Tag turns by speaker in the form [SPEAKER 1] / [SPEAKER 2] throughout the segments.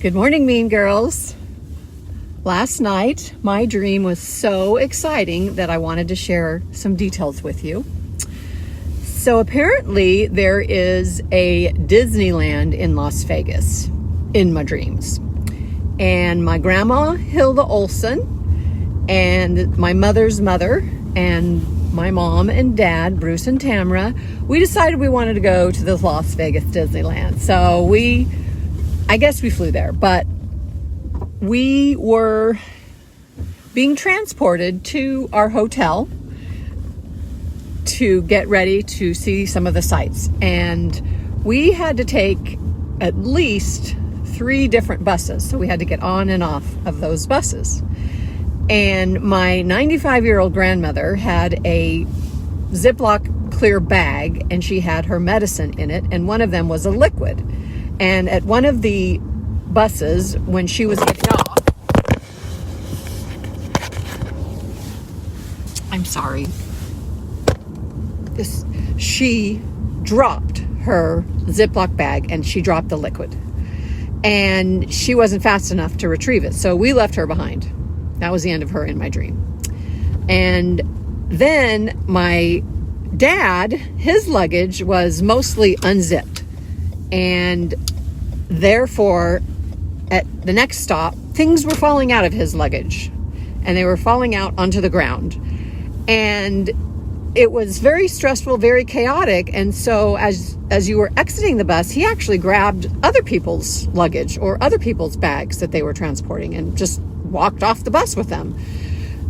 [SPEAKER 1] Good morning, mean girls. Last night, my dream was so exciting that I wanted to share some details with you. So apparently there is a Disneyland in Las Vegas in my dreams. And my grandma, Hilda Olsen, and my mother's mother, and my mom and dad, Bruce and Tamara, we decided we wanted to go to the Las Vegas Disneyland. So I guess we flew there, but we were being transported to our hotel to get ready to see some of the sights. And we had to take at least 3 different buses. So we had to get on and off of those buses. And my 95-year-old grandmother had a Ziploc clear bag, and she had her medicine in it, and one of them was a liquid. And at one of the buses, when she was getting off, I'm sorry, she dropped her Ziploc bag and she dropped the liquid. And she wasn't fast enough to retrieve it. So we left her behind. That was the end of her in my dream. And then my dad, his luggage was mostly unzipped. And therefore, at the next stop, things were falling out of his luggage. And they were falling out onto the ground. And it was very stressful, very chaotic. And so as you were exiting the bus, he actually grabbed other people's luggage or other people's bags that they were transporting and just walked off the bus with them.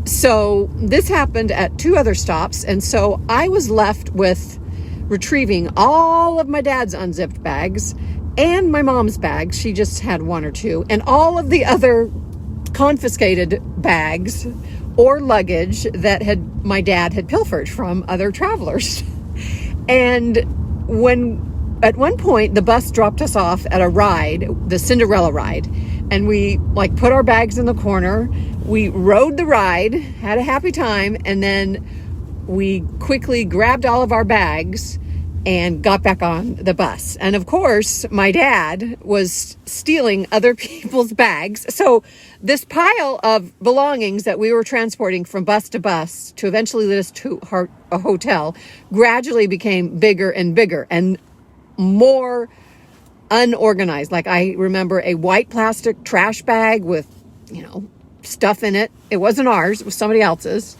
[SPEAKER 1] So this happened at 2 other stops. And so I was left with retrieving all of my dad's unzipped bags and my mom's bags. She just had 1 or 2, and all of the other confiscated bags or luggage that my dad had pilfered from other travelers. And at one point, the bus dropped us off at a ride, the Cinderella ride, and we put our bags in the corner. We rode the ride, had a happy time, and then we quickly grabbed all of our bags and got back on the bus. And of course, my dad was stealing other people's bags. So this pile of belongings that we were transporting from bus to bus to eventually lead us to a hotel gradually became bigger and bigger and more unorganized. Like, I remember a white plastic trash bag with, stuff in it. It wasn't ours, it was somebody else's.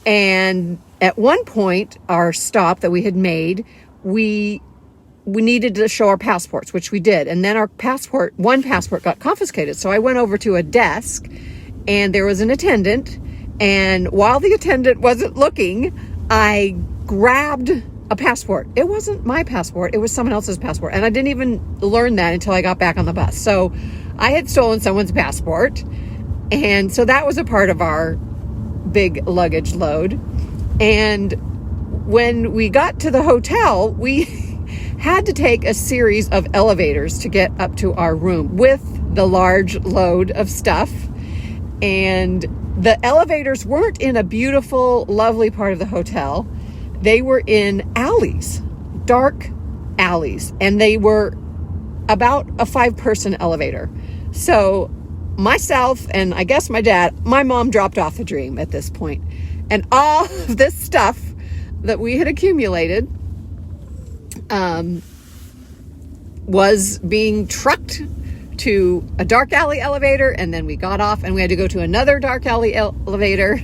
[SPEAKER 1] And at one point, our stop that we had made, we needed to show our passports, which we did. And then one passport got confiscated. So I went over to a desk and there was an attendant. And while the attendant wasn't looking, I grabbed a passport. It wasn't my passport. It was someone else's passport. And I didn't even learn that until I got back on the bus. So I had stolen someone's passport. And so that was a part of our big luggage load. And when we got to the hotel, we had to take a series of elevators to get up to our room with the large load of stuff. And the elevators weren't in a beautiful, lovely part of the hotel. They were in alleys, dark alleys, and they were about a 5-person elevator. So myself and I guess my dad, my mom dropped off the dream at this point. And all of this stuff that we had accumulated was being trucked to a dark alley elevator, and then we got off and we had to go to another dark alley elevator.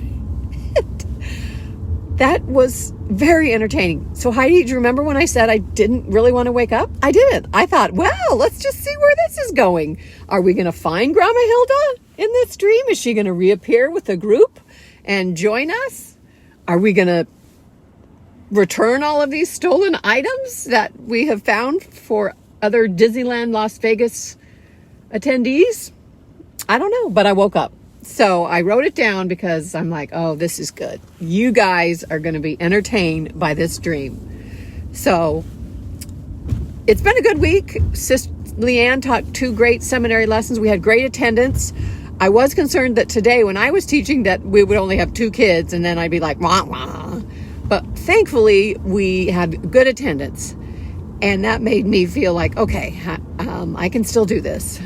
[SPEAKER 1] That was very entertaining. So Heidi, do you remember when I said I didn't really want to wake up? I didn't. I thought, well, let's just see where this is going. Are we going to find Grandma Hilda in this dream? Is she going to reappear with the group and join us? Are we going to return all of these stolen items that we have found for other Disneyland Las Vegas attendees? I don't know, but I woke up. So I wrote it down because I'm like, oh, this is good. You guys are going to be entertained by this dream. So it's been a good week. Sis Leanne taught 2 great seminary lessons. We had great attendance. I was concerned that today when I was teaching that we would only have 2 kids and then I'd be like, wah, wah. But thankfully we had good attendance, and that made me feel like, okay, I can still do this.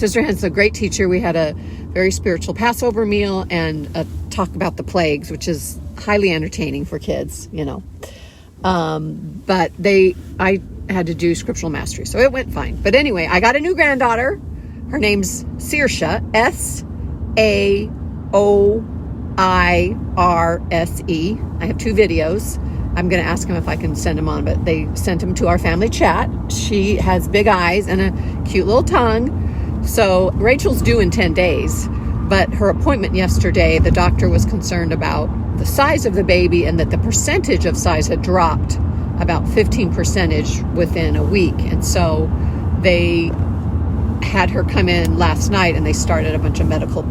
[SPEAKER 1] Sister Hen's a great teacher. We had a very spiritual Passover meal and a talk about the plagues, which is highly entertaining for kids, you know. But I had to do scriptural mastery, so it went fine. But anyway, I got a new granddaughter. Her name's Saoirse, Saoirse. I have 2 videos. I'm going to ask him if I can send them on, but they sent them to our family chat. She has big eyes and a cute little tongue. So Rachel's due in 10 days, but her appointment yesterday, the doctor was concerned about the size of the baby and that the percentage of size had dropped about 15% within a week. And so they had her come in last night and they started a bunch of medical,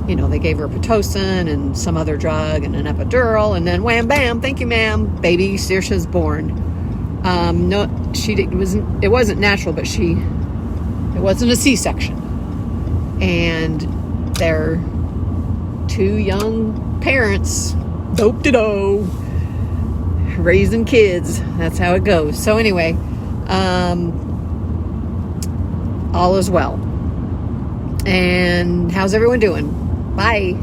[SPEAKER 1] you know, they gave her Pitocin and some other drug and an epidural, and then wham bam, thank you ma'am, baby Saoirse's born. No, it wasn't natural, but it wasn't a C-section. And they're 2 young parents, dope-de-do, raising kids. That's how it goes. So anyway, all is well. And how's everyone doing? Bye.